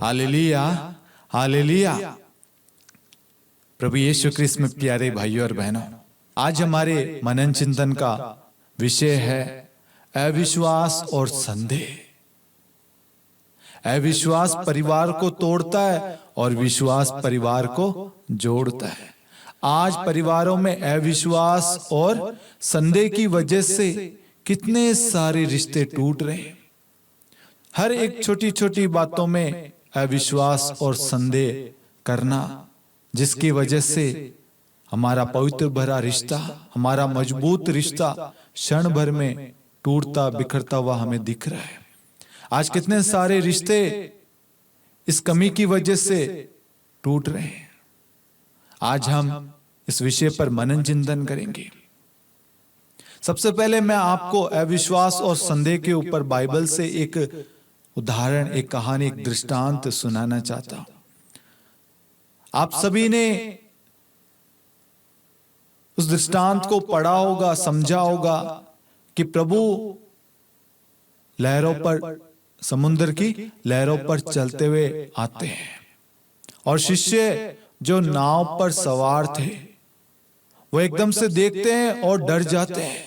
Hallelujah, hallelujah. प्रभु यीशु क्रिस्त में प्यारे भाइयों और बहनों, आज हमारे मनन चिंतन का विषय है अविश्वास और संदेह। अविश्वास परिवार को तोड़ता है और विश्वास परिवार को जोड़ता है। आज परिवारों में अविश्वास और संदेह की वजह से कितने सारे रिश्ते टूट रहे हैं। हर एक छोटी छोटी बातों में अविश्वास और संदेह करना, जिसकी वजह से हमारा पवित्र भरा रिश्ता, हमारा मजबूत रिश्ता क्षण भर में टूटता बिखरता हुआ हमें दिख रहा है। आज कितने सारे रिश्ते इस कमी की वजह से टूट रहे हैं। आज हम इस विषय पर मनन चिंतन करेंगे। सबसे पहले मैं आपको अविश्वास और संदेह के ऊपर बाइबल से एक उदाहरण, एक कहानी, एक दृष्टांत सुनाना चाहता हूं। आप सभी ने उस दृष्टांत को पढ़ा होगा, समझा होगा कि प्रभु लहरों पर, समुद्र की लहरों पर चलते हुए आते हैं और शिष्य जो नाव पर सवार थे वो एकदम से देखते हैं और डर जाते हैं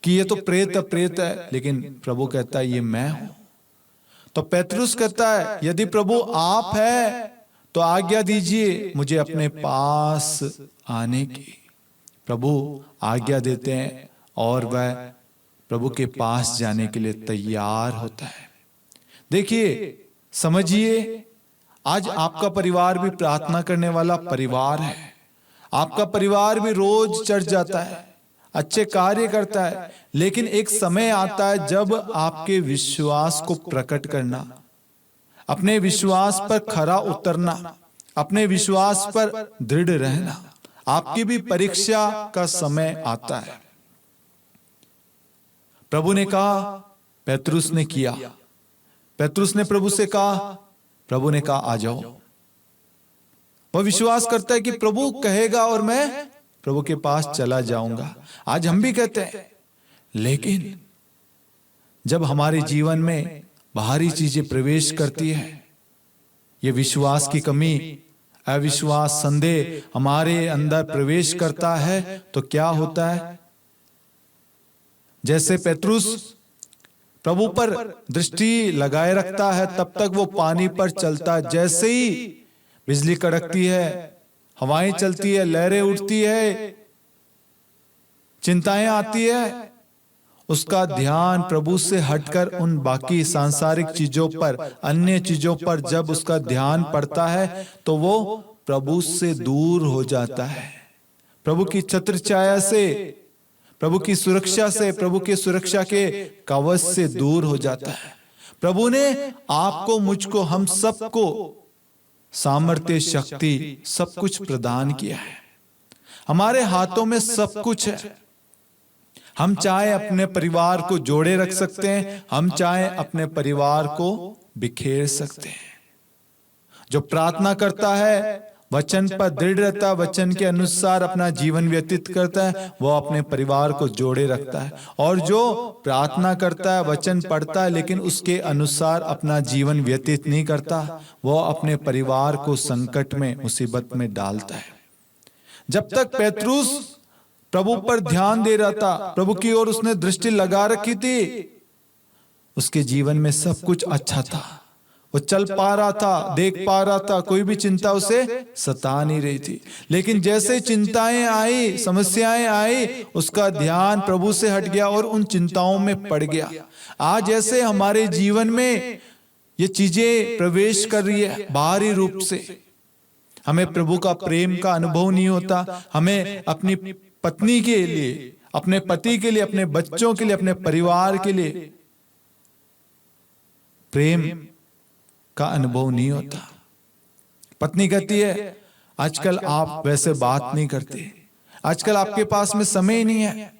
कि ये तो प्रेत है, लेकिन प्रभु कहता है ये मैं हूं। तो पेतरुस कहता है यदि प्रभु आप है तो आज्ञा दीजिए मुझे अपने पास आने की। प्रभु आज्ञा देते हैं और वह प्रभु के पास जाने के लिए तैयार होता है। देखिए, समझिए, आज आपका परिवार भी प्रार्थना करने वाला परिवार है। आपका परिवार भी रोज चर्च जाता है, अच्छे कार्य करता है, लेकिन एक समय आता है जब आपके विश्वास को प्रकट करना, अपने विश्वास पर खरा उतरना, अपने विश्वास पर दृढ़ रहना, आपकी भी परीक्षा का समय आता है। प्रभु ने कहा, पेतरुस ने किया। पेतरुस ने प्रभु से कहा, प्रभु ने कहा आ जाओ। वह विश्वास करता है कि प्रभु कहेगा और मैं प्रभु के पास चला जाऊंगा। आज हम भी कहते हैं, लेकिन जब हमारे जीवन में बाहरी चीजें प्रवेश करती है, ये विश्वास की कमी, अविश्वास, संदेह हमारे अंदर प्रवेश करता है तो क्या होता है? जैसे पेतरुस प्रभु पर दृष्टि लगाए रखता है, तब तक वो पानी पर चलता है। जैसे ही बिजली कड़कती है, हवाएं चलती है, लहरें उठती है, चिंताएं आती है, उसका ध्यान प्रभु से हटकर उन बाकी सांसारिक चीजों पर, अन्य चीजों पर जब उसका ध्यान पड़ता है तो वो प्रभु से दूर हो जाता है। प्रभु की छत्र छाया से, प्रभु की सुरक्षा से, प्रभु के सुरक्षा के कवच से दूर हो जाता है। प्रभु ने आपको, मुझको, हम सबको सामर्थ्य, शक्ति, सब कुछ प्रदान किया है। हमारे हाथों में सब कुछ है। हम चाहे अपने परिवार को जोड़े रख सकते हैं, हम चाहे अपने परिवार को बिखेर सकते हैं। जो प्रार्थना करता है, वचन पर दृढ़ रहता है, वचन के अनुसार अपना जीवन व्यतीत करता है, वो अपने परिवार को जोड़े रखता है। और जो प्रार्थना करता है, वचन पढ़ता है, लेकिन उसके अनुसार अपना जीवन व्यतीत नहीं करता, वो अपने परिवार को संकट में, मुसीबत में डालता है। जब तक पेतरुस प्रभु पर ध्यान दे रहा था, प्रभु की ओर उसने दृष्टि लगा रखी थी, उसके जीवन में सब कुछ अच्छा था। वो चल पा रहा था, देख पा रहा था, कोई भी चिंता उसे सता नहीं रही थी। लेकिन जैसे चिंताएं आई, समस्याएं आई, उसका ध्यान प्रभु से हट गया और उन चिंताओं में पड़ गया। आज ऐसे हमारे जीवन में ये चीजें प्रवेश कर रही है बाहरी रूप से। हमें प्रभु का प्रेम का अनुभव नहीं होता। हमें अपनी पत्नी के लिए, अपने पति के लिए, अपने बच्चों के लिए, अपने परिवार के लिए प्रेम का अनुभव नहीं होता। पत्नी कहती है आजकल आप वैसे बात नहीं करते, आजकल आपके पास में समय ही नहीं है,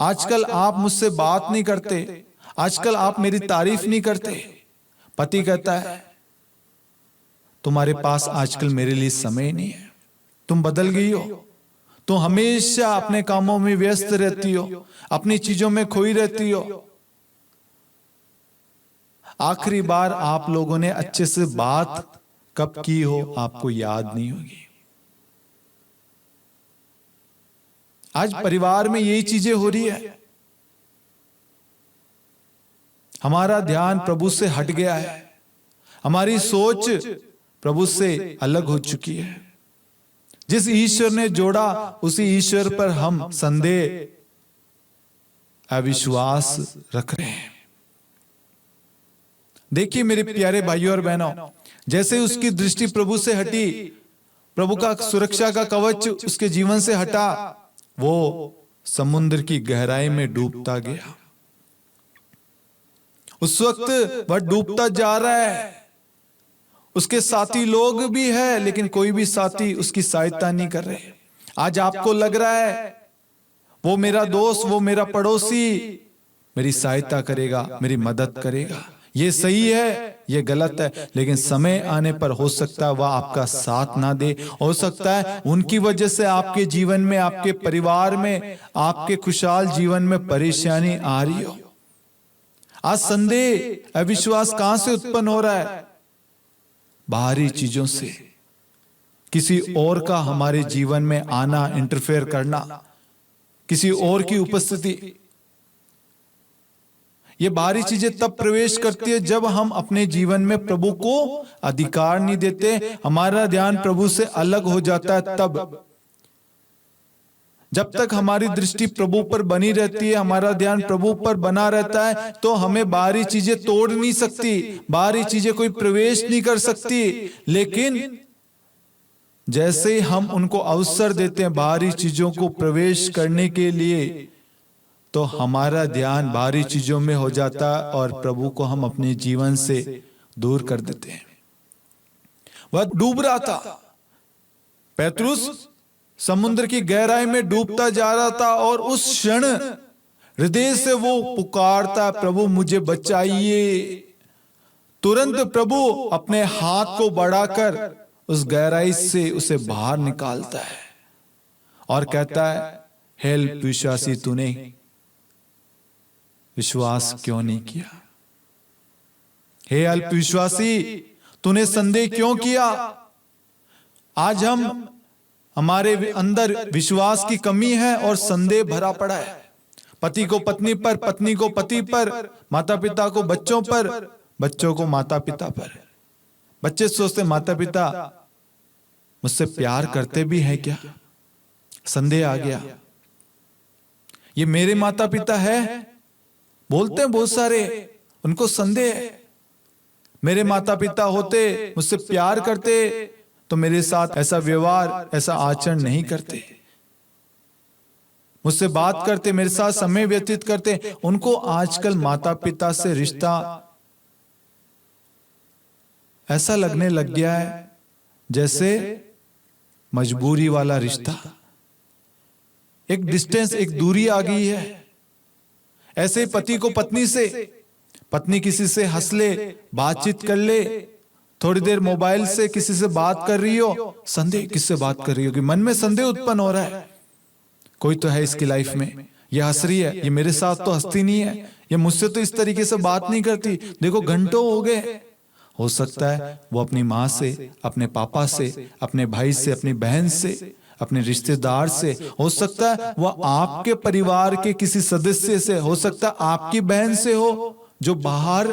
आजकल आप मुझसे बात नहीं करते, आजकल आप मेरी तारीफ नहीं करते। पति कहता है तुम्हारे पास आजकल मेरे लिए समय नहीं है, तुम बदल गई हो, तुम हमेशा अपने कामों में व्यस्त रहती हो, अपनी चीजों में खोई रहती हो। आखिरी बार आप लोगों ने अच्छे से बात कब की हो आपको याद नहीं होगी। आज परिवार में यही चीजें हो रही है। हमारा ध्यान प्रभु से हट गया है, हमारी सोच प्रभु से अलग हो चुकी है। जिस ईश्वर ने जोड़ा उसी ईश्वर पर हम संदेह, अविश्वास रख रहे हैं। देखिए मेरे प्यारे भाइयों और बहनों, जैसे उसकी दृष्टि प्रभु से हटी, प्रभु का सुरक्षा का कवच उसके जीवन से हटा, वो समुद्र की गहराई में डूबता गया। उस वक्त वह डूबता जा रहा है, उसके साथी लोग भी है लेकिन कोई भी साथी उसकी सहायता नहीं कर रहे। आज आपको लग रहा है वो मेरा दोस्त, वो मेरा पड़ोसी मेरी सहायता करेगा, मेरी मदद करेगा। ये सही है, ये गलत है, लेकिन समय आने पर हो सकता है वह आपका साथ ना दे। हो सकता है उनकी वजह से आपके जीवन में, आपके परिवार में, आपके खुशहाल जीवन में परेशानी आ रही हो। आज संदेह, अविश्वास कहां से उत्पन्न हो रहा है? बाहरी चीजों से, किसी और का हमारे जीवन में आना, इंटरफेयर करना, किसी और की उपस्थिति। ये बाहरी चीजें तब प्रवेश करती है जब हम अपने जीवन में प्रभु को अधिकार नहीं देते, हमारा ध्यान प्रभु से अलग हो जाता है। तब जब तक हमारी दृष्टि प्रभु पर बनी रहती है, हमारा ध्यान प्रभु पर बना रहता है, तो हमें बाहरी चीजें तोड़ नहीं सकती, बाहरी चीजें कोई प्रवेश नहीं कर सकती। लेकिन जैसे हम उनको अवसर देते हैं बाहरी चीजों को प्रवेश करने के लिए, तो हमारा ध्यान बाहरी चीजों में हो जाता है और प्रभु को हम अपने जीवन से दूर कर देते हैं। वह डूब रहा था, पेतरुस समुद्र की गहराई में डूबता जा रहा था, और उस क्षण हृदय से वो पुकारता, प्रभु मुझे बचाइए। तुरंत प्रभु अपने हाथ को बढ़ाकर उस गहराई से उसे बाहर निकालता है और कहता है, हे अल्पविश्वासी, तूने विश्वास क्यों नहीं किया? हे अल्पविश्वासी, तूने संदेह क्यों किया? आज हमारे अंदर विश्वास की कमी है और संदेह भरा पड़ा है। पति को पत्नी पर, पत्नी को पति पर, माता पिता को बच्चों पर, बच्चों को माता पिता पर। बच्चे सोचते माता पिता मुझसे प्यार करते भी हैं क्या? संदेह आ गया। ये मेरे माता पिता है, बोलते हैं बहुत सारे, उनको संदेह है। मेरे माता पिता होते, मुझसे प्यार करते, तो मेरे साथ ऐसा व्यवहार, ऐसा आचरण नहीं करते, मुझसे बात करते, मेरे साथ समय व्यतीत करते। उनको आजकल माता पिता से रिश्ता ऐसा लगने लग गया है जैसे मजबूरी वाला रिश्ता, एक डिस्टेंस, एक दूरी आ गई है। ऐसे पति को पत्नी से, पत्नी किसी से हंस ले, बातचीत कर ले, थोड़ी देर मोबाइल से किसी से बात कर रही हो, संदेह, किससे बात कर रही हो, कि मन में संदेह उत्पन्न हो रहा है। कोई तो है इसकी लाइफ में, ये हंस रही है, ये मेरे साथ तो हंसती नहीं है, ये मुझसे तो इस तरीके से बात नहीं करती, देखो घंटों हो गए। हो सकता है वो अपनी माँ से, अपने पापा से, अपने भाई से, अपनी बहन से, अपने रिश्तेदार से, हो सकता है वह आपके परिवार के किसी सदस्य से, हो सकता है आपकी बहन से हो जो बाहर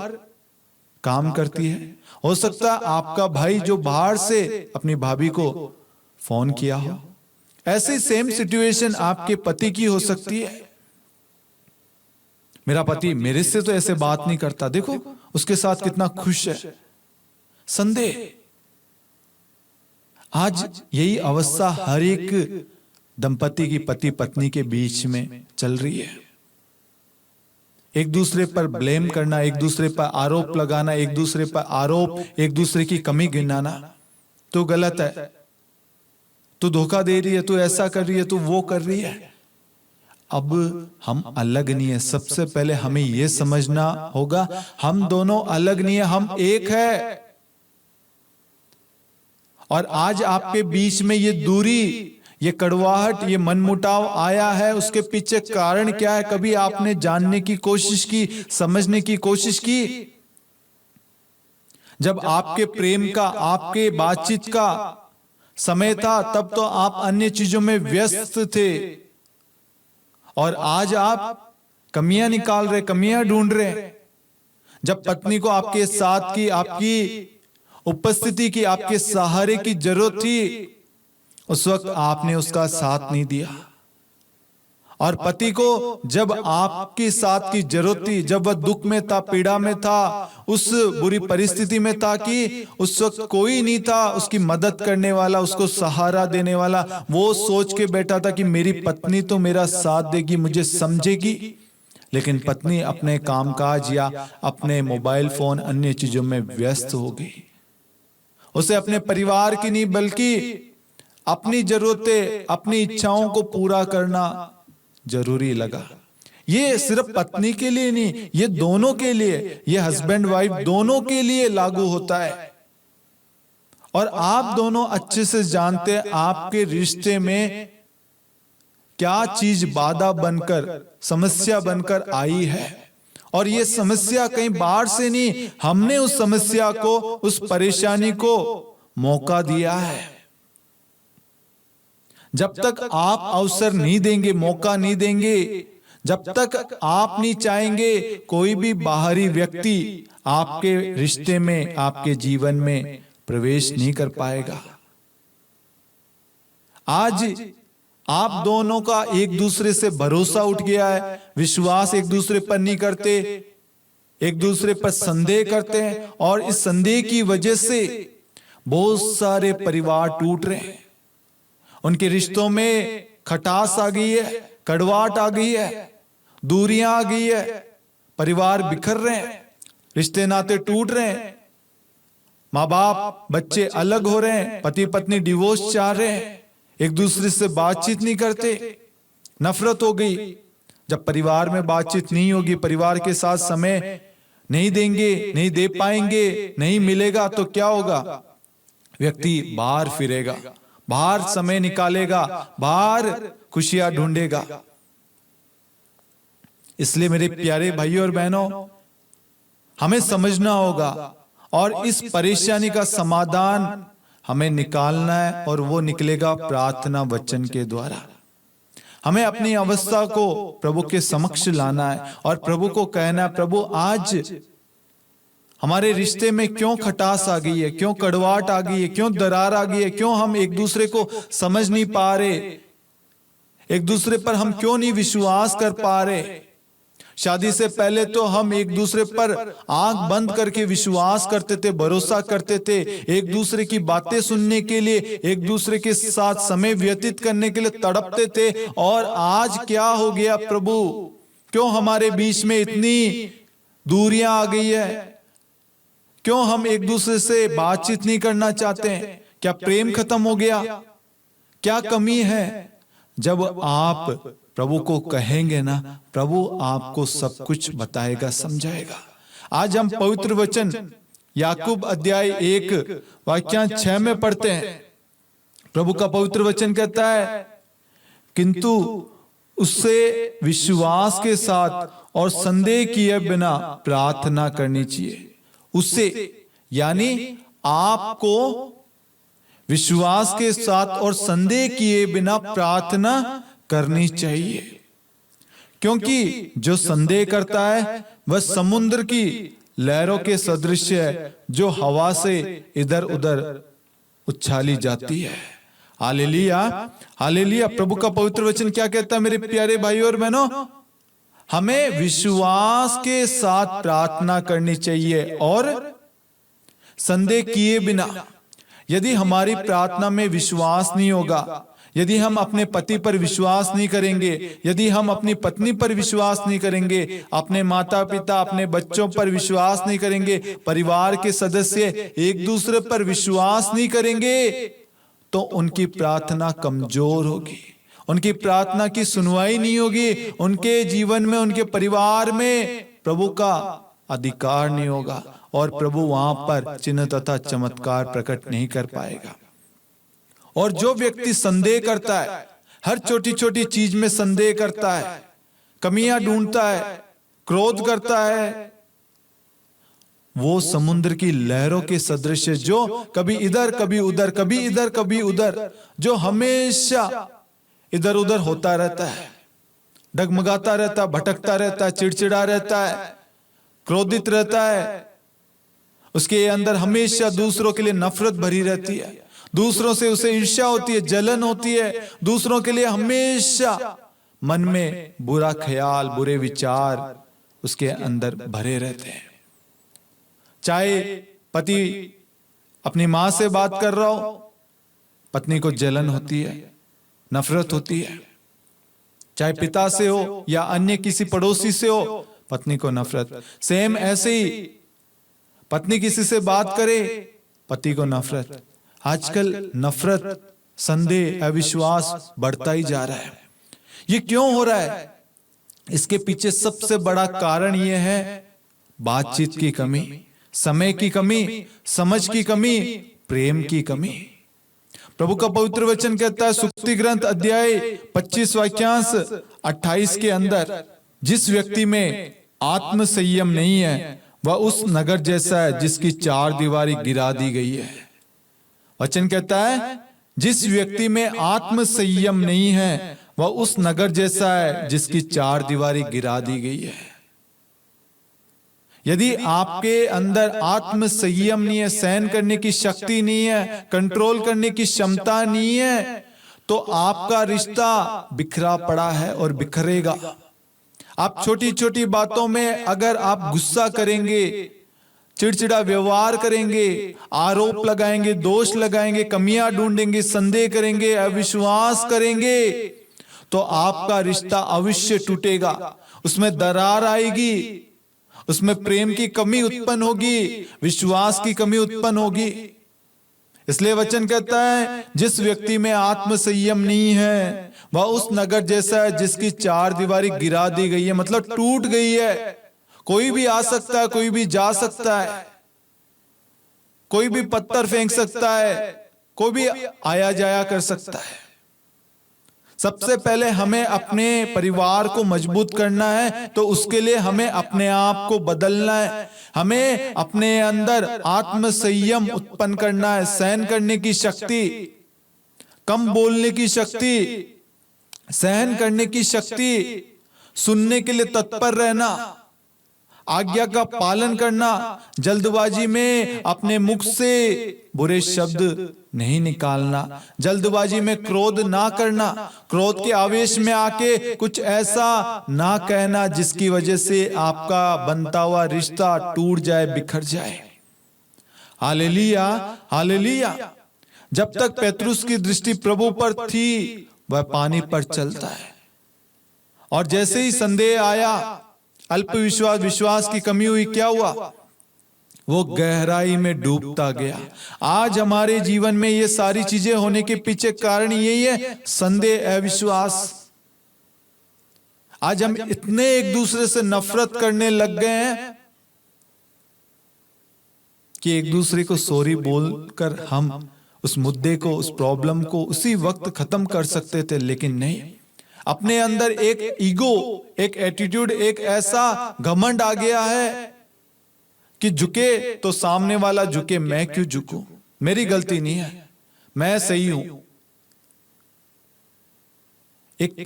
काम करती है, हो सकता है आपका भाई जो बाहर से अपनी भाभी को फोन किया हो। ऐसी सेम सिचुएशन आपके पति की हो सकती है। मेरा पति मेरे से तो ऐसे बात नहीं करता, देखो उसके साथ कितना खुश है। संदेह। आज यही अवस्था हर एक दंपति की, पति पत्नी के बीच में चल रही है। एक दूसरे पर ब्लेम करना, एक दूसरे पर आरोप लगाना, एक दूसरे पर आरोप, एक दूसरे की कमी गिनाना। तू गलत है, तू धोखा दे रही है, तू ऐसा कर रही है, तू वो कर रही है। अब हम अलग नहीं है। सबसे पहले हमें यह समझना होगा हम दोनों अलग नहीं है, हम एक है। और आज आपके बीच में ये दूरी, ये कड़वाहट, ये मनमुटाव आया है, उसके पीछे कारण क्या है? कभी आपने जानने की कोशिश की, समझने की कोशिश की? जब आपके प्रेम का, आपके बातचीत का समय था, तब तो आप अन्य चीजों में व्यस्त थे, और आज आप कमियां निकाल रहे, कमियां ढूंढ रहे। जब पत्नी को आपके साथ की, आपकी उपस्थिति की, आपके सहारे की जरूरत थी, उस वक्त आपने उसका साथ नहीं दिया। और पति को जब आपके साथ की जरूरत थी, जब वह दुख में था, पीड़ा में था, उस बुरी परिस्थिति में था कि उस वक्त कोई नहीं था उसकी मदद करने वाला, उसको सहारा देने वाला, वो सोच के बैठा था कि मेरी पत्नी तो मेरा साथ देगी, मुझे समझेगी। लेकिन पत्नी अपने कामकाज या अपने मोबाइल फोन, अन्य चीजों में व्यस्त हो गई। उसे अपने परिवार की नहीं, बल्कि अपनी जरूरतें, अपनी इच्छाओं को पूरा करना जरूरी लगा। ये सिर्फ पत्नी के लिए नहीं, ये दोनों के लिए, ये हस्बैंड वाइफ दोनों के लिए लागू होता है। और आप दोनों अच्छे से जानते हैं आपके रिश्ते में क्या चीज बाधा बनकर, समस्या बनकर आई है। और ये समस्या कहीं बाहर से नहीं, हमने उस समस्या को, उस परेशानी को मौका दिया है। जब तक आप अवसर नहीं देंगे, मौका नहीं देंगे, जब तक आप नहीं चाहेंगे, कोई भी बाहरी व्यक्ति आपके रिश्ते में, आपके जीवन में प्रवेश नहीं कर पाएगा। आज आप दोनों का एक दूसरे से भरोसा उठ गया है, विश्वास एक दूसरे पर नहीं करते, एक दूसरे पर संदेह करते हैं, और इस संदेह की वजह से बहुत सारे परिवार टूट रहे हैं। उनके रिश्तों में खटास आ गई है, कड़वाहट आ गई है, दूरियां आ गई है, परिवार बिखर रहे हैं, रिश्ते नाते टूट रहे हैं, माँ बाप बच्चे अलग हो रहे हैं, पति पत्नी डिवोर्स चाह रहे हैं, एक दूसरे से बातचीत नहीं करते, नफरत हो गई। जब परिवार में बातचीत नहीं होगी, परिवार के साथ समय नहीं देंगे, नहीं दे पाएंगे, नहीं मिलेगा, तो क्या होगा? व्यक्ति बाहर फिरेगा, बाहर समय निकालेगा, बाहर खुशियां ढूंढेगा। इसलिए मेरे प्यारे भाइयों और बहनों, हमें समझना होगा और इस परेशानी का समाधान हमें निकालना है, और वो निकलेगा प्रार्थना वचन के द्वारा। हमें अपनी अवस्था को प्रभु के समक्ष लाना है और प्रभु को कहना है, प्रभु आज हमारे रिश्ते में क्यों खटास आ गई है, क्यों कड़वाहट आ गई है, क्यों दरार आ गई है, क्यों हम एक दूसरे को समझ नहीं पा रहे, एक दूसरे पर हम क्यों नहीं विश्वास कर पा रहे। शादी से पहले तो हम एक दूसरे पर आंख बंद करके विश्वास करते थे, भरोसा करते थे, एक दूसरे की बातें सुनने के लिए, एक दूसरे के साथ समय व्यतीत करने के लिए तड़पते थे। और आज क्या हो गया प्रभु, क्यों हमारे बीच में इतनी दूरियां आ गई है, क्यों हम एक दूसरे से बातचीत नहीं करना चाहते हैं? क्या प्रेम खत्म हो गया? क्या कमी है? जब आप प्रभु को कहेंगे ना, प्रभु आपको सब कुछ बताएगा, समझाएगा। आज हम पवित्र वचन याकूब अध्याय 1 वाक्य 6 में पढ़ते हैं। प्रभु का पवित्र वचन कहता है, किंतु उससे विश्वास के साथ और संदेह किए बिना प्रार्थना करनी चाहिए। उससे यानी आपको विश्वास के साथ और संदेह किए बिना प्रार्थना करनी चाहिए, क्योंकि जो संदेह करता है वह समुद्र की लहरों के सदृश है, जो हवा से इधर उधर उछाली जाती है। Hallelujah, hallelujah. प्रभु का पवित्र वचन क्या कहता है मेरे प्यारे भाइयों और बहनों? हमें विश्वास के साथ प्रार्थना करनी चाहिए और संदेह किए बिना। यदि हमारी प्रार्थना में विश्वास नहीं होगा, यदि हम अपने पति पर विश्वास नहीं करेंगे, यदि हम अपनी पत्नी पर विश्वास नहीं करेंगे, अपने माता पिता, अपने बच्चों पर विश्वास नहीं करेंगे, परिवार के सदस्य एक दूसरे पर विश्वास नहीं करेंगे, तो उनकी प्रार्थना कमजोर होगी, उनकी प्रार्थना की सुनवाई नहीं होगी, उनके जीवन में, उनके परिवार में प्रभु का अधिकार नहीं होगा और प्रभु वहां पर चिन्ह तथा चमत्कार प्रकट नहीं कर पाएगा। और जो व्यक्ति संदेह करता है, हर छोटी छोटी चीज में संदेह करता है, कमियां ढूंढता है, क्रोध करता है, वो समुद्र की लहरों के सदृश है, जो कभी इधर कभी उधर, कभी इधर कभी उधर, जो हमेशा इधर उधर होता रहता है, डगमगाता रहता है, भटकता रहता है, चिड़चिड़ा रहता है, क्रोधित रहता है। उसके अंदर हमेशा दूसरों के लिए नफरत भरी रहती है, दूसरों से उसे ईर्ष्या होती है, जलन होती है, दूसरों के लिए हमेशा मन में बुरा ख्याल, बुरे विचार उसके अंदर भरे रहते हैं। चाहे पति अपनी मां से बात कर रहा हो, पत्नी को जलन होती है, नफरत होती है। चाहे पिता से हो या अन्य किसी पड़ोसी से हो, पत्नी को नफरत। सेम ऐसे ही पत्नी किसी से बात करे, पति को नफरत। आजकल नफरत, संदेह, अविश्वास बढ़ता ही जा रहा है। ये क्यों हो रहा है? इसके पीछे सबसे बड़ा कारण यह है बातचीत की कमी, समय की कमी, समझ की कमी, प्रेम की कमी। प्रभु का पवित्र वचन कहता है सुक्ति ग्रंथ अध्याय 25 वाक्यांश 28 के अंदर, जिस व्यक्ति में आत्म संयम नहीं है वह उस नगर जैसा है जिसकी चार दीवारी गिरा दी गई है। वचन कहता है जिस व्यक्ति में आत्म संयम नहीं है वह उस नगर जैसा है जिसकी चार दीवारी गिरा दी गई है। यदि आपके अंदर आत्म संयम नहीं है, सहन करने की शक्ति नहीं है, कंट्रोल करने की क्षमता नहीं है, तो आपका रिश्ता बिखरा पड़ा है और बिखरेगा। आप छोटी छोटी बातों में अगर आप गुस्सा करेंगे, चिड़चिड़ा व्यवहार करेंगे, आरोप लगाएंगे, दोष लगाएंगे, कमियां ढूंढेंगे, संदेह करेंगे, अविश्वास करेंगे, तो आपका रिश्ता अवश्य टूटेगा। उसमें दरार आएगी, उसमें प्रेम की कमी उत्पन्न होगी, विश्वास की कमी उत्पन्न होगी। इसलिए वचन कहता है जिस व्यक्ति में आत्म संयम नहीं है वह उस नगर जैसा है जिसकी चार दीवारी गिरा दी गई है, मतलब टूट गई है। कोई भी आ सकता है, कोई भी जा सकता है, कोई भी पत्थर फेंक सकता है, कोई भी आया जाया कर सकता है। सबसे पहले हमें अपने परिवार को मजबूत करना है, तो उसके लिए हमें अपने आप को बदलना है। हमें अपने अंदर आत्म संयम उत्पन्न करना है, सहन करने की शक्ति, कम बोलने की शक्ति, सहन करने की शक्ति, सुनने के लिए तत्पर रहना, आज्ञा का पालन करना, जल्दबाजी में अपने मुख से बुरे शब्द नहीं निकालना, जल्दबाजी में क्रोध ना करना, क्रोध के आवेश में आके कुछ ऐसा ना कहना जिसकी वजह से आपका बनता हुआ रिश्ता टूट जाए, बिखर जाए। Hallelujah, hallelujah. जब तक पेत्रुस की दृष्टि प्रभु पर थी वह पानी पर चलता है, और जैसे ही संदेह आया, अल्प विश्वास, विश्वास की कमी हुई, क्या हुआ? वो गहराई में डूबता गया। आज हमारे जीवन में ये सारी चीजें होने के पीछे कारण यही है, संदेह, अविश्वास। आज हम इतने एक दूसरे से नफरत करने लग गए हैं कि एक दूसरे को सॉरी बोलकर हम उस मुद्दे को, उस प्रॉब्लम को उसी वक्त खत्म कर सकते थे, लेकिन नहीं। अपने अंदर एक ईगो, एक एटीट्यूड, एक ऐसा घमंड आ गया है कि झुके तो सामने वाला झुके, मैं क्यों झुकूं, मेरी गलती नहीं है, मैं सही हूं। एक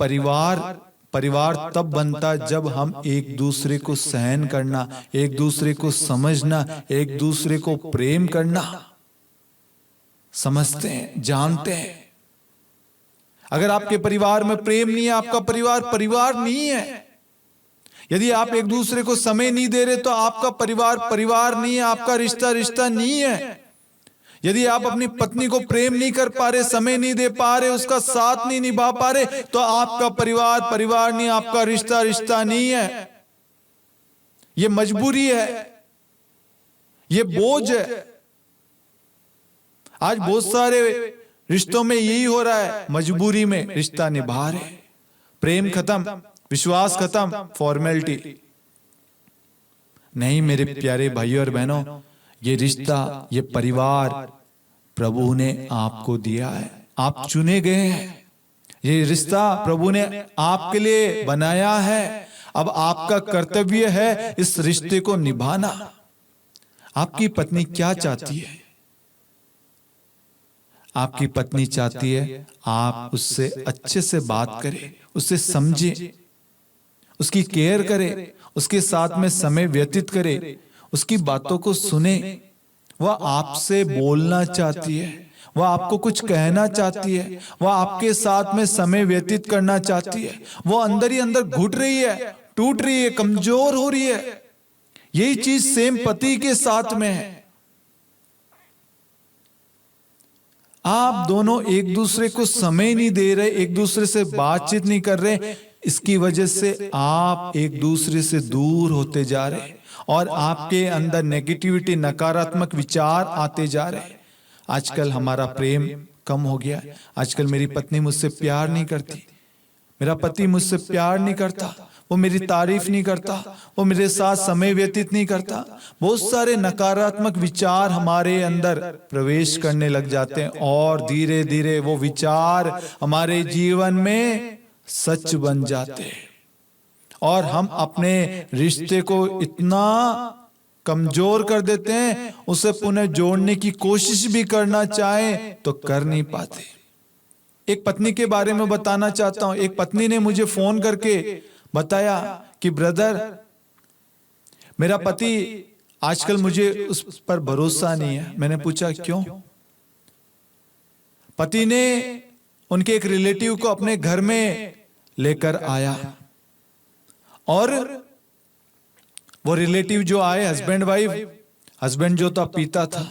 परिवार तब बनता जब हम एक दूसरे को सहन करना, एक दूसरे को समझना, एक दूसरे को प्रेम करना समझते हैं, जानते हैं। अगर आपके परिवार में प्रेम नहीं है, आपका परिवार नहीं है। यदि आप एक दूसरे को समय नहीं दे रहे तो आपका परिवार नहीं है, आपका रिश्ता नहीं है। यदि आप अपनी पत्नी को प्रेम नहीं कर पा रहे, समय नहीं दे पा रहे, उसका साथ नहीं निभा पा रहे, तो आपका परिवार नहीं, आपका रिश्ता नहीं है। ये मजबूरी है, ये बोझ है। आज बहुत सारे रिश्तों में यही हो रहा है, मजबूरी में रिश्ता निभा रहे, प्रेम खत्म, विश्वास खत्म, फॉर्मेलिटी नहीं। मेरे प्यारे भाइयों और बहनों, ये रिश्ता, ये परिवार प्रभु ने आपको दिया है, आप चुने गए हैं। ये रिश्ता प्रभु ने आपके लिए बनाया है। अब आपका कर्तव्य है इस रिश्ते को निभाना। आपकी पत्नी क्या चाहती है? आपकी पत्नी चाहती है आप उससे अच्छे से बात करें, उससे समझें, उसकी केयर करें, उसके साथ में समय व्यतीत करें, उसकी बातों को सुने। वह आपसे बोलना चाहती है, वह आपको कुछ कहना चाहती है, वह आपके साथ में समय व्यतीत करना चाहती है। वह अंदर ही अंदर घुट रही है, टूट रही है, कमजोर हो रही है। यही चीज सेम पति के साथ में है। आप दोनों एक दूसरे को समय नहीं दे रहे, एक दूसरे से बातचीत नहीं कर रहे। इसकी वजह से आप एक दूसरे से दूर होते जा रहे और आपके अंदर नेगेटिविटी, नकारात्मक विचार आते जा रहे। आजकल हमारा प्रेम कम हो गया। आजकल मेरी पत्नी मुझसे प्यार नहीं करती, मेरा पति मुझसे प्यार नहीं करता, वो मेरी तारीफ नहीं करता, वो मेरे साथ समय व्यतीत नहीं करता। बहुत सारे नकारात्मक विचार हमारे अंदर प्रवेश करने लग जाते हैं और धीरे धीरे वो विचार हमारे जीवन में सच बन जाते हैं और हम अपने रिश्ते को इतना कमजोर कर देते हैं, उसे पुनः जोड़ने की कोशिश भी करना चाहें तो कर नहीं पाते। एक पत्नी के बारे में बताना चाहता हूं। एक पत्नी ने मुझे फोन करके बताया कि ब्रदर, मेरा पति आजकल मुझे उस पर भरोसा नहीं है। मैंने पूछा क्यों? पति ने उनके एक रिलेटिव को अपने घर में लेकर आया और वो रिलेटिव जो आए, हस्बैंड वाइफ, हस्बैंड जो था पीता था।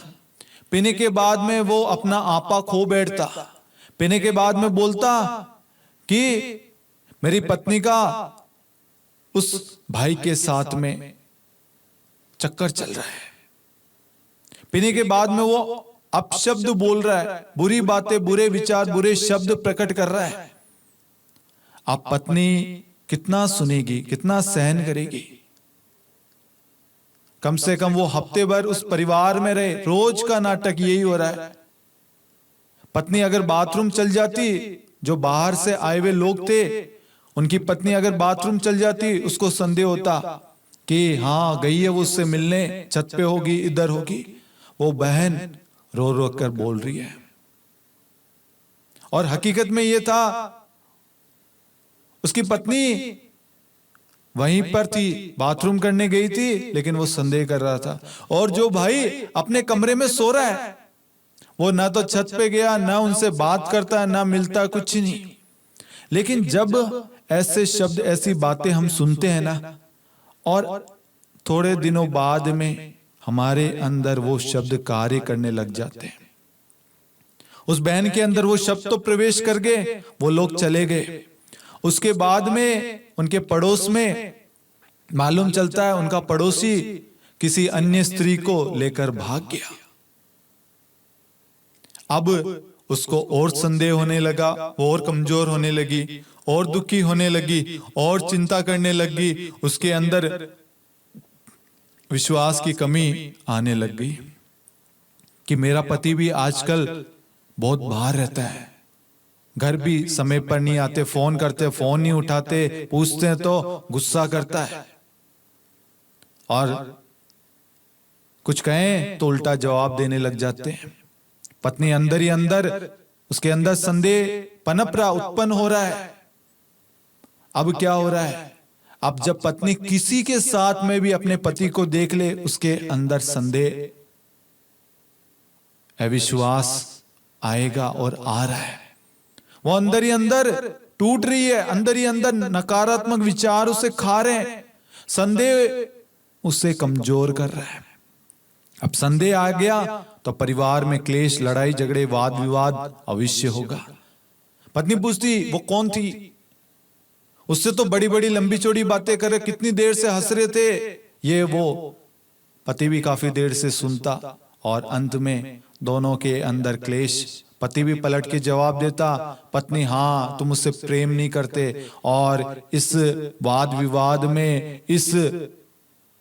पीने के बाद में वो अपना आपा खो बैठता। पीने के बाद में बोलता कि मेरी पत्नी का उस भाई के साथ में चक्कर चल रहा है। पीने के बाद में वो अपशब्द बोल रहा है, बुरी बातें, बुरे विचार, बुरे शब्द प्रकट कर रहा है। अब पत्नी कितना सुनेगी, कितना सहन करेगी? कम से कम वो हफ्ते भर उस परिवार में रहे। रोज का नाटक यही हो रहा है। पत्नी अगर बाथरूम चल जाती, जो बाहर से आए हुए लोग थे, उनकी पत्नी अगर बाथरूम चल जाती, उसको संदेह होता कि हाँ गई है वो उससे मिलने, छत पे होगी, इधर होगी। वो बहन रो रो कर बोल रही है और हकीकत में ये था उसकी पत्नी वहीं पर थी, बाथरूम करने गई थी, लेकिन वो संदेह कर रहा था। और जो भाई अपने कमरे में सो रहा है, वो ना तो छत पे गया, ना उनसे बात करता, ना मिलता, कुछ नहीं। लेकिन जब ऐसे शब्द, ऐसी बातें हम सुनते हैं ना, और थोड़े दिनों बाद में हमारे अंदर वो शब्द कार्य करने लग जाते हैं। उस बहन के अंदर वो शब्द तो प्रवेश कर गए, वो लोग चले गए। उसके बाद में उनके पड़ोस में मालूम चलता है उनका पड़ोसी किसी अन्य स्त्री को लेकर भाग गया। अब उसको और संदेह होने लगा, वो और कमजोर होने लगी, और दुखी होने लगी, और चिंता करने लगी। उसके अंदर विश्वास की कमी आने लग गई कि मेरा पति भी आजकल बहुत बाहर रहता है, घर भी समय पर नहीं आते, फोन करते फोन नहीं उठाते, पूछते हैं तो गुस्सा करता है, और कुछ कहें तो उल्टा जवाब देने लग जाते हैं। पत्नी अंदर ही अंदर, उसके अंदर संदेह पनप रहा, उत्पन्न हो रहा है। अब क्या हो रहा है? अब जब पत्नी किसी के साथ में भी अपने पति को देख ले, उसके अंदर संदेह, अविश्वास आएगा और आ रहा है। वो अंदर ही अंदर टूट रही है, अंदर ही अंदर नकारात्मक विचार उसे खा रहे हैं, संदेह उसे कमजोर कर रहा है। अब संदेह आ गया तो परिवार में क्लेश, लड़ाई झगड़े, वाद विवाद अवश्य होगा। पत्नी पूछती वो कौन थी? उससे तो बड़ी बड़ी लंबी चौड़ी बातें करे, कितनी देर से हंस रहे थे, ये वो। पति भी काफी देर से सुनता और अंत में दोनों के अंदर क्लेश। पति भी पलट के जवाब देता, पत्नी हाँ तुम मुझसे प्रेम नहीं करते, और इस वाद विवाद में, इस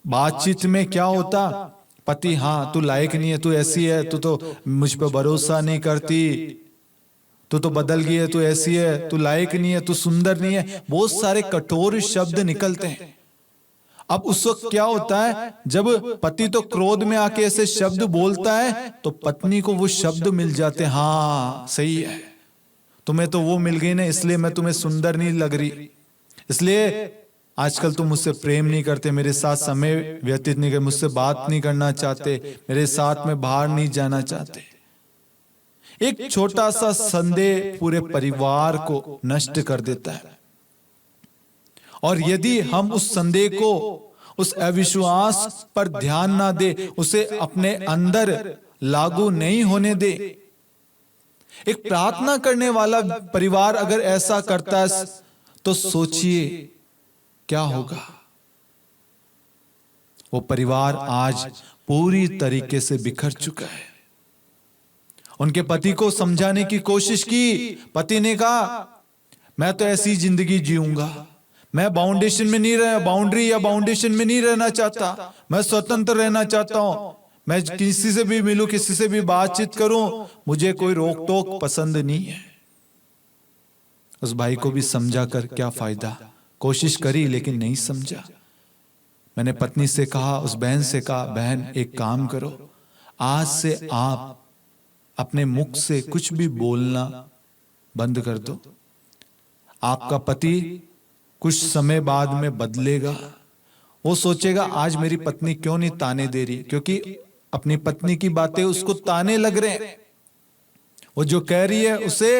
बातचीत में क्या होता? पति हाँ तू लायक नहीं है, तू ऐसी है, तू तो मुझ पर भरोसा नहीं करती, तू तो बदल गई है, तू ऐसी है, तू लायक नहीं है, तू सुंदर नहीं है। बहुत सारे कठोर शब्द निकलते हैं। अब उस वक्त क्या होता है, जब पति तो क्रोध में आके ऐसे शब्द बोलता है तो पत्नी को वो शब्द मिल जाते हैं, हाँ सही है, तुम्हें तो वो मिल गई ना, इसलिए मैं तुम्हें सुंदर नहीं लग रही, इसलिए आजकल तुम मुझसे प्रेम नहीं करते, मेरे साथ समय व्यतीत नहीं करते, मुझसे बात नहीं करना चाहते, मेरे साथ में बाहर नहीं जाना चाहते। एक छोटा सा संदेह पूरे परिवार को नष्ट कर देता है। और यदि हम उस संदेह को, उस अविश्वास पर ध्यान ना दे, उसे अपने अंदर लागू नहीं होने दे, एक प्रार्थना करने वाला परिवार अगर ऐसा करता है तो सोचिए क्या होगा। वो परिवार आज पूरी तरीके से बिखर चुका है। उनके पति को समझाने की कोशिश की, पति ने कहा मैं तो ऐसी जिंदगी जीऊंगा, मैं बाउंडेशन में नहीं रह, बाउंड्री या बाउंडेशन में नहीं रहना चाहता, मैं स्वतंत्र रहना चाहता हूं, मैं किसी से भी मिलूं, किसी से भी बातचीत करूं, मुझे कोई रोक टोक पसंद नहीं है। उस भाई को भी समझा कर क्या फायदा, कोशिश करी लेकिन नहीं समझा। मैंने पत्नी से कहा, उस बहन से कहा, बहन एक काम करो, आज से आप अपने मुख से कुछ भी बोलना बंद कर दो। आपका पति कुछ समय बाद में बदलेगा, वो सोचेगा आज मेरी पत्नी क्यों नहीं ताने दे रही, क्योंकि अपनी पत्नी की बातें उसको ताने लग रहे हैं, वो जो कह रही है उसे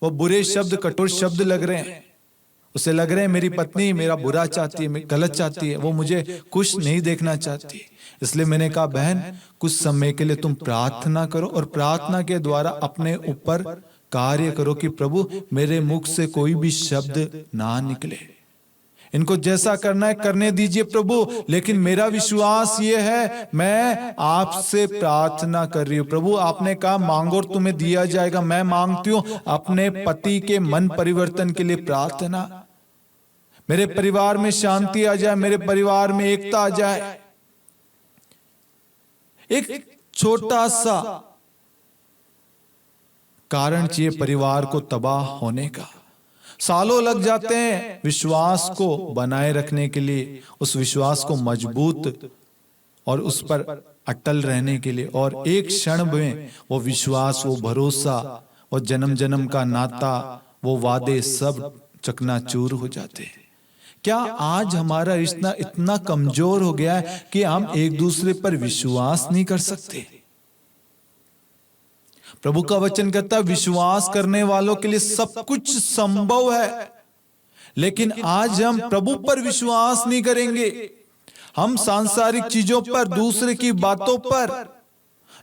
वो बुरे शब्द, कठोर शब्द लग रहे हैं, उसे लग रहे हैं मेरी पत्नी मेरा बुरा चाहती है, गलत चाहती है, वो मुझे खुश नहीं देखना चाहती। इसलिए मैंने कहा बहन कुछ समय के लिए तुम प्रार्थना करो और प्रार्थना के द्वारा अपने ऊपर कार्य करो कि प्रभु मेरे मुख से कोई भी शब्द ना निकले, इनको जैसा करना है करने दीजिए प्रभु, लेकिन मेरा विश्वास ये है, मैं आपसे प्रार्थना कर रही हूं प्रभु, आपने कहा मांगो और तुम्हें दिया जाएगा, मैं मांगती हूं अपने पति के मन परिवर्तन के लिए प्रार्थना, मेरे परिवार में शांति आ जाए, मेरे परिवार में एकता आ जाए। एक छोटा सा कारण चाहिए परिवार को तबाह होने का, सालों लग जाते हैं विश्वास को बनाए रखने के लिए, उस विश्वास को मजबूत और उस पर अटल रहने के लिए, और एक क्षण में वो विश्वास, वो भरोसा, वो जन्म जन्म का नाता, वो वादे सब चकनाचूर हो जाते हैं। क्या आज हमारा रिश्ता इतना कमजोर हो गया है कि हम एक दूसरे पर विश्वास नहीं कर सकते? प्रभु का वचन कहता है विश्वास करने वालों के लिए सब कुछ संभव है, लेकिन आज हम प्रभु पर विश्वास नहीं करेंगे, हम सांसारिक चीजों पर, दूसरे की बातों पर,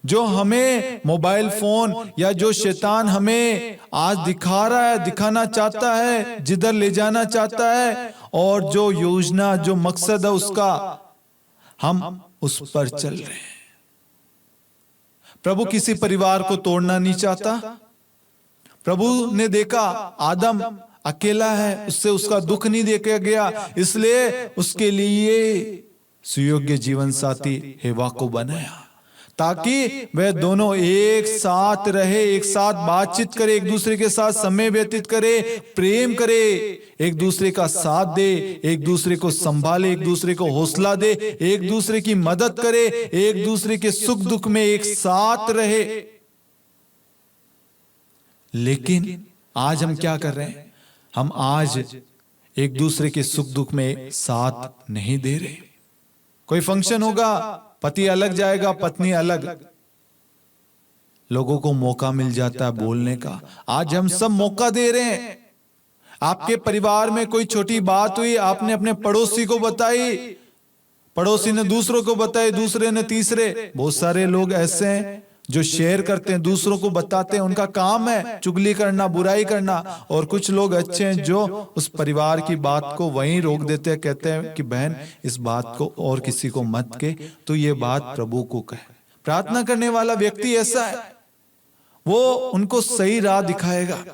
जो हमें मोबाइल फोन या जो शैतान हमें आज दिखा रहा है, दिखाना चाहता है, जिधर ले जाना चाहता है, और जो योजना, जो मकसद है उसका, हम उस पर चल रहे हैं। प्रभु किसी परिवार को तोड़ना नहीं चाहता। प्रभु ने देखा आदम अकेला है, उससे उसका दुख नहीं देखा गया, इसलिए उसके लिए सुयोग्य जीवन साथी हेवा को बनाया, ताकि वह दोनों एक साथ रहे, एक साथ बातचीत करे, एक दूसरे के साथ समय व्यतीत करे, प्रेम करे, एक दूसरे का साथ दे, एक दूसरे को संभाले, एक दूसरे को हौसला दे, एक दूसरे की मदद करे, एक दूसरे के सुख दुख में एक साथ रहे। लेकिन आज हम क्या कर रहे हैं? हम आज एक दूसरे के सुख दुख में साथ नहीं दे रहे। कोई फंक्शन होगा, पति अलग जाएगा, पत्नी अलग, लोगों को मौका मिल जाता है बोलने का। आज हम सब मौका दे रहे हैं। आपके परिवार में कोई छोटी बात हुई, आपने अपने पड़ोसी को बताई, पड़ोसी ने दूसरों को बताई, दूसरे ने तीसरे। बहुत सारे लोग ऐसे हैं जो शेयर करते हैं, दूसरों को बताते हैं, उनका काम है चुगली करना, बुराई करना। और कुछ लोग अच्छे हैं जो उस परिवार की बात को वहीं रोक देते हैं, कहते हैं कि बहन इस बात को और किसी को मत के, तो ये बात प्रभु को कहे। प्रार्थना करने वाला व्यक्ति ऐसा है, वो उनको सही राह दिखाएगा।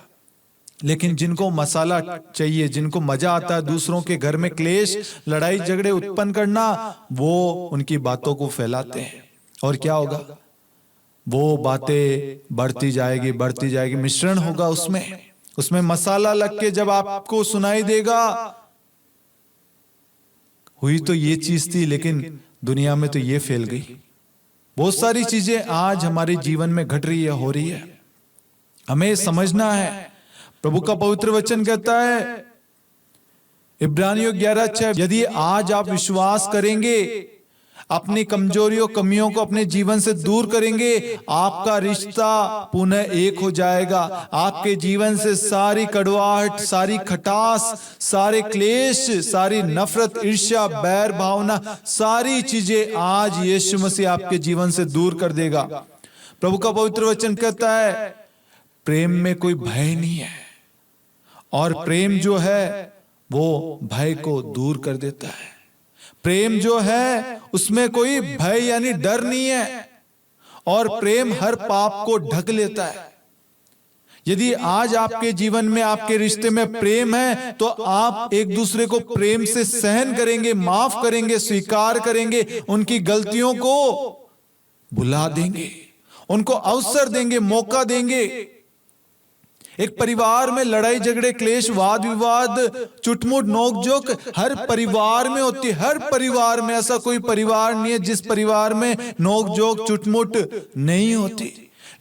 लेकिन जिनको मसाला चाहिए, जिनको मजा आता है दूसरों के घर में क्लेश, लड़ाई झगड़े उत्पन्न करना, वो उनकी बातों को फैलाते हैं। और क्या होगा? वो बातें बढ़ती जाएगी, बढ़ती जाएगी, मिश्रण होगा उसमें मसाला लग के जब आपको सुनाई देगा, हुई तो ये चीज थी, लेकिन दुनिया में तो ये फैल गई। बहुत सारी चीजें आज हमारे जीवन में घट रही है, हो रही है। हमें समझना है। प्रभु का पवित्र वचन कहता है इब्रानियों 11:6, यदि आज आप विश्वास करेंगे, अपनी कमजोरियों कमियों को अपने जीवन से दूर करेंगे, आपका रिश्ता पुनः एक हो जाएगा। आपके जीवन से सारी कड़वाहट, सारी खटास, सारे क्लेश, सारी नफरत, ईर्ष्या, बैर भावना, सारी चीजें आज यीशु मसीह आपके जीवन से दूर कर देगा। प्रभु का पवित्र वचन कहता है प्रेम में कोई भय नहीं है, और प्रेम जो है वो भय को दूर कर देता है। प्रेम जो है उसमें कोई भय यानी डर नहीं है, और प्रेम हर पाप को ढक लेता है। यदि आज आपके जीवन में, आपके रिश्ते में प्रेम है, तो आप एक दूसरे को प्रेम से सहन करेंगे, माफ करेंगे, स्वीकार करेंगे, उनकी गलतियों को भुला देंगे, उनको अवसर देंगे, मौका देंगे। एक परिवार में लड़ाई झगड़े, क्लेश, वाद विवाद, चुटमुट, नोकझोंक हर परिवार में होती है। हर परिवार में, ऐसा कोई परिवार नहीं है जिस परिवार में नोकझोंक, चुटमुट नहीं होती।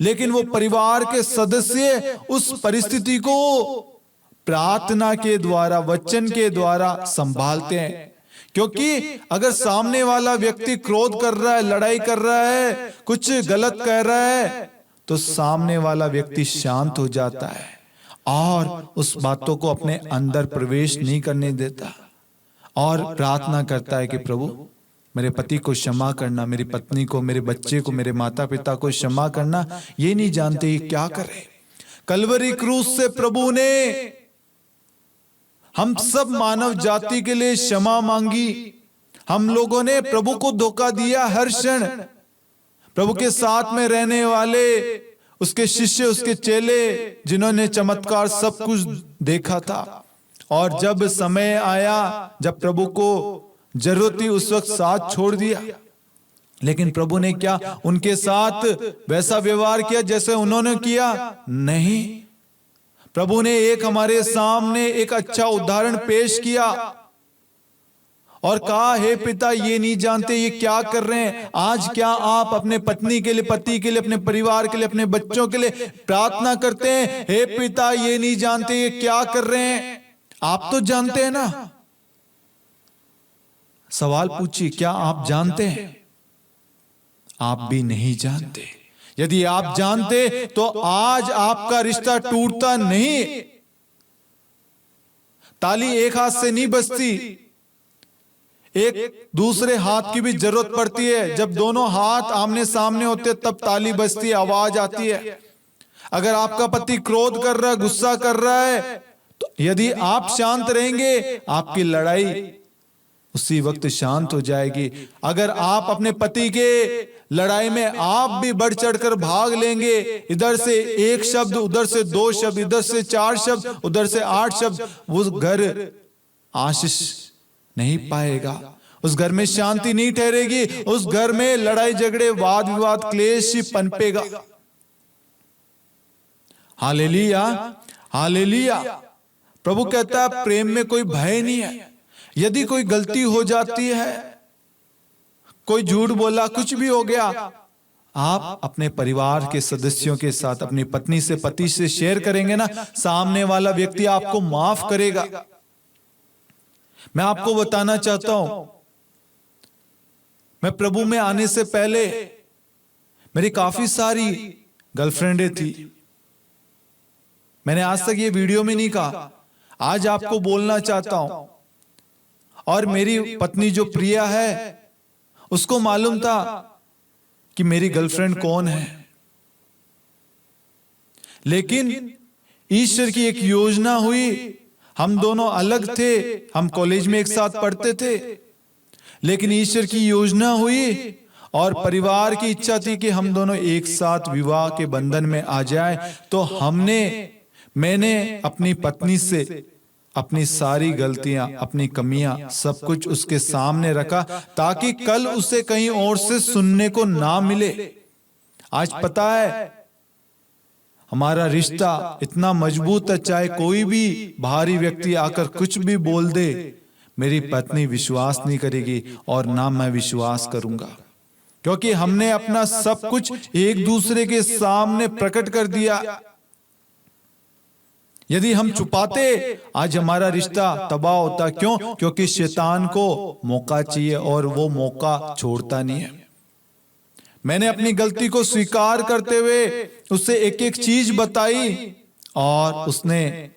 लेकिन वो परिवार के सदस्य उस परिस्थिति को प्रार्थना के द्वारा, वचन के द्वारा संभालते हैं। क्योंकि अगर सामने वाला व्यक्ति क्रोध कर रहा है, लड़ाई कर रहा है, कुछ गलत कह रहा है, तो सामने वाला व्यक्ति शांत हो जाता है और उस बातों को अपने अंदर प्रवेश नहीं करने देता, और प्रार्थना करता है कि प्रभु मेरे पति को क्षमा करना, मेरी पत्नी को, मेरे बच्चे को, मेरे माता पिता को क्षमा करना। ये नहीं जानते ये क्या करे। कलवरी क्रूस से प्रभु ने हम सब मानव जाति के लिए क्षमा मांगी। हम लोगों ने प्रभु को धोखा दिया हर क्षण। प्रभु के साथ में रहने वाले उसके शिष्य, उसके चेले, जिन्होंने चमत्कार सब कुछ देखा था, और जब समय आया, जब प्रभु को जरूरत थी, उस वक्त साथ छोड़ दिया। लेकिन प्रभु ने क्या उनके साथ वैसा व्यवहार किया जैसे उन्होंने किया? नहीं। प्रभु ने एक हमारे सामने एक अच्छा उदाहरण पेश किया और कहा, हे पिता, ये नहीं जानते ये क्या कर रहे हैं। आज क्या आप अपने पत्नी के लिए, पति के लिए, अपने परिवार के लिए, अपने बच्चों के लिए प्रार्थना करते हैं, हे पिता, ये नहीं जानते ये क्या कर रहे हैं? आप तो जानते हैं ना। सवाल पूछिए, क्या आप जानते हैं? आप भी नहीं जानते। यदि आप जानते तो आज आपका रिश्ता टूटता नहीं। ताली एक हाथ से नहीं बजती, एक दूसरे हाथ की भी जरूरत पड़ती है। जब दोनों हाथ आमने सामने होते तब ताली बजती है, आवाज आती है। अगर आपका पति क्रोध कर रहा है, गुस्सा कर रहा है, तो यदि आप शांत रहेंगे, आपकी लड़ाई उसी वक्त शांत हो जाएगी। अगर आप अपने पति के लड़ाई में आप भी बढ़ चढ़कर भाग लेंगे, इधर से एक शब्द, उधर से दो शब्द, इधर से 4 शब्द, उधर से 8 शब्द, वो घर आशीष नहीं पाएगा, उस घर में शांति नहीं ठहरेगी, उस घर में लड़ाई झगड़े, वाद विवाद, क्लेश ही पनपेगा। Hallelujah, hallelujah. प्रभु कहता है प्रेम में कोई भय नहीं है। यदि कोई गलती हो जाती है, कोई झूठ बोला, कुछ भी हो गया, आप अपने परिवार के सदस्यों के साथ, अपनी पत्नी से, पति से शेयर करेंगे ना, सामने वाला व्यक्ति आपको माफ करेगा। मैं आपको बताना चाहता हूं, मैं प्रभु में आने से पहले मेरी काफी सारी गर्लफ्रेंडें थी। मैंने आज तक ये वीडियो में नहीं कहा, आज आपको बोलना चाहता हूं। और मेरी पत्नी जो प्रिया है, उसको मालूम था कि मेरी गर्लफ्रेंड कौन है। लेकिन ईश्वर की एक योजना हुई। हम दोनों अलग थे, हम कॉलेज में एक साथ पढ़ते थे, लेकिन ईश्वर की योजना हुई और परिवार की इच्छा थी कि हम दोनों एक साथ विवाह के बंधन में आ जाएं। तो मैंने अपनी पत्नी से अपनी सारी गलतियां, अपनी कमियां, सब कुछ उसके सामने रखा, ताकि कल उसे कहीं और से सुनने को ना मिले। आज पता है हमारा रिश्ता इतना मजबूत है, चाहे कोई भी बाहरी व्यक्ति आकर कुछ भी बोल दे, मेरी पत्नी विश्वास नहीं करेगी और ना मैं विश्वास करूंगा, क्योंकि हमने अपना सब कुछ एक दूसरे के सामने प्रकट कर दिया। यदि हम छुपाते, आज हमारा रिश्ता तबाह होता। क्यों? क्योंकि शैतान को मौका चाहिए और वो मौका छोड़ता नहीं है। मैंने अपनी गलती को स्वीकार करते हुए उससे एक एक चीज बताई और उसने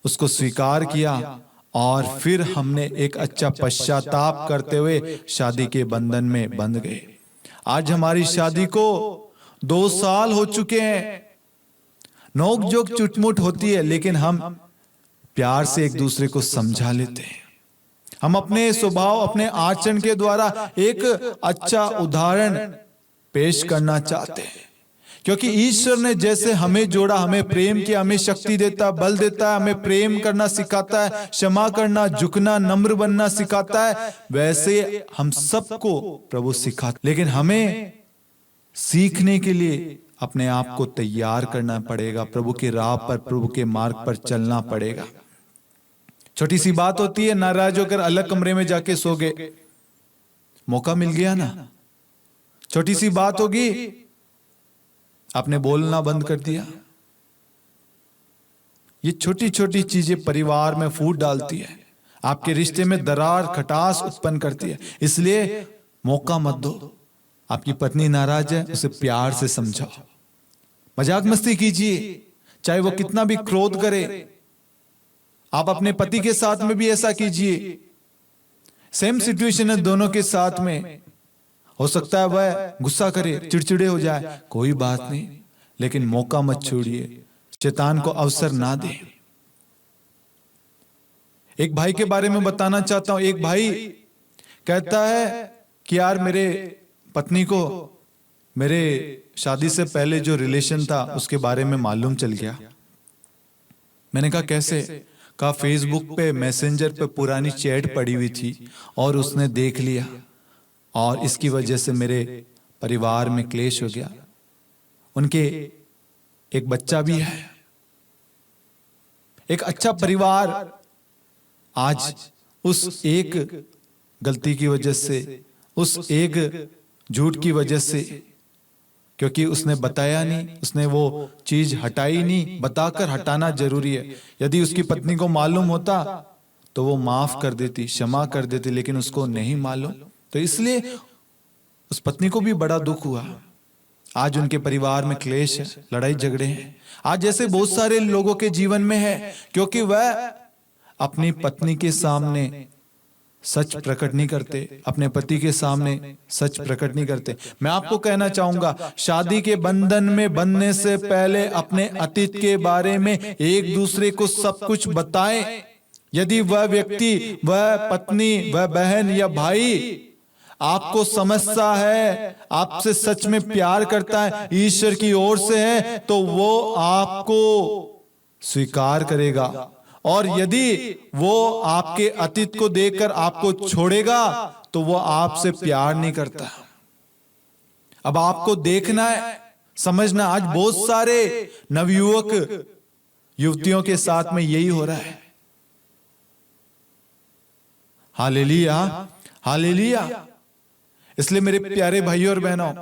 उसको स्वीकार किया, और फिर हमने एक अच्छा पश्चाताप करते हुए शादी के बंधन में बंध गए। आज हमारी शादी को 2 साल हो चुके हैं। नोक जोक चुटमुट होती है, लेकिन हम प्यार से एक दूसरे को समझा लेते हैं। हम अपने स्वभाव, अपने आचरण के द्वारा एक अच्छा उदाहरण पेश करना चाहते हैं, क्योंकि ईश्वर ने जैसे हमें जोड़ा, हमें प्रेम किया, हमें शक्ति देता, बल देता है, हमें प्रेम करना सिखाता है, क्षमा करना, झुकना, नम्र बनना सिखाता है, वैसे हम सबको प्रभु सिखाता। लेकिन हमें सीखने के लिए अपने आप को तैयार करना पड़ेगा, प्रभु के राह पर, प्रभु के मार्ग पर चलना पड़ेगा। छोटी सी बात होती है, नाराज होकर अलग कमरे में जाके सो गए, मौका मिल गया ना। छोटी सी बात होगी, आपने बोलना बंद कर दिया। ये छोटी छोटी चीजें परिवार में फूट डालती है, आपके रिश्ते में दरार, खटास उत्पन्न करती है। इसलिए मौका मत दो। आपकी पत्नी नाराज है, उसे प्यार से समझाओ, मजाक मस्ती कीजिए, चाहे वो कितना भी क्रोध करे। आप अपने पति के साथ में भी ऐसा कीजिए। सेम सिचुएशन है दोनों के साथ में। हो सकता है वह गुस्सा करे, चिड़चिड़े हो जाए, कोई बात नहीं, लेकिन मौका मत छोड़िए, शैतान को अवसर ना दे। एक भाई के बारे में बताना चाहता हूं। एक भाई कहता है कि यार मेरे पत्नी को मेरे शादी से पहले जो रिलेशन था उसके बारे में मालूम चल गया। मैंने कहा कैसे? कहा फेसबुक पे, मैसेंजर पे पुरानी चैट पड़ी हुई थी और उसने देख लिया, और इसकी वजह से मेरे परिवार में क्लेश हो गया। उनके एक बच्चा भी है। एक अच्छा परिवार आज उस एक गलती की वजह से, उस एक झूठ की वजह से, क्योंकि उसने बताया नहीं, उसने वो चीज हटाई नहीं। बताकर हटाना जरूरी है। यदि उसकी पत्नी को मालूम होता तो वो माफ कर देती, क्षमा कर देती, लेकिन उसको नहीं मालूम, तो इसलिए उस पत्नी को भी बड़ा दुख हुआ। आज उनके परिवार में क्लेश है, लड़ाई झगड़े हैं। आज जैसे बहुत सारे लोगों के जीवन में है, क्योंकि वह अपनी पत्नी के सामने सच प्रकट नहीं करते, अपने पति के सामने सच प्रकट नहीं करते। मैं आपको कहना चाहूंगा, शादी के बंधन में बंधने से पहले अपने अतीत के बारे में एक दूसरे को सब कुछ बताएं। यदि वह व्यक्ति, वह पत्नी, वह बहन या भाई आपको समझता है, आपसे सच में प्यार करता है, ईश्वर की ओर से है, तो वो आपको स्वीकार करेगा। और यदि वो आपके अतीत को देखकर आपको छोड़ेगा तो वो आपसे प्यार नहीं करता। अब आपको देखना है, समझना। आज बहुत सारे नवयुवक युवतियों के साथ में यही हो रहा है। Hallelujah, hallelujah. इसलिए मेरे प्यारे भाइयों और बहनों,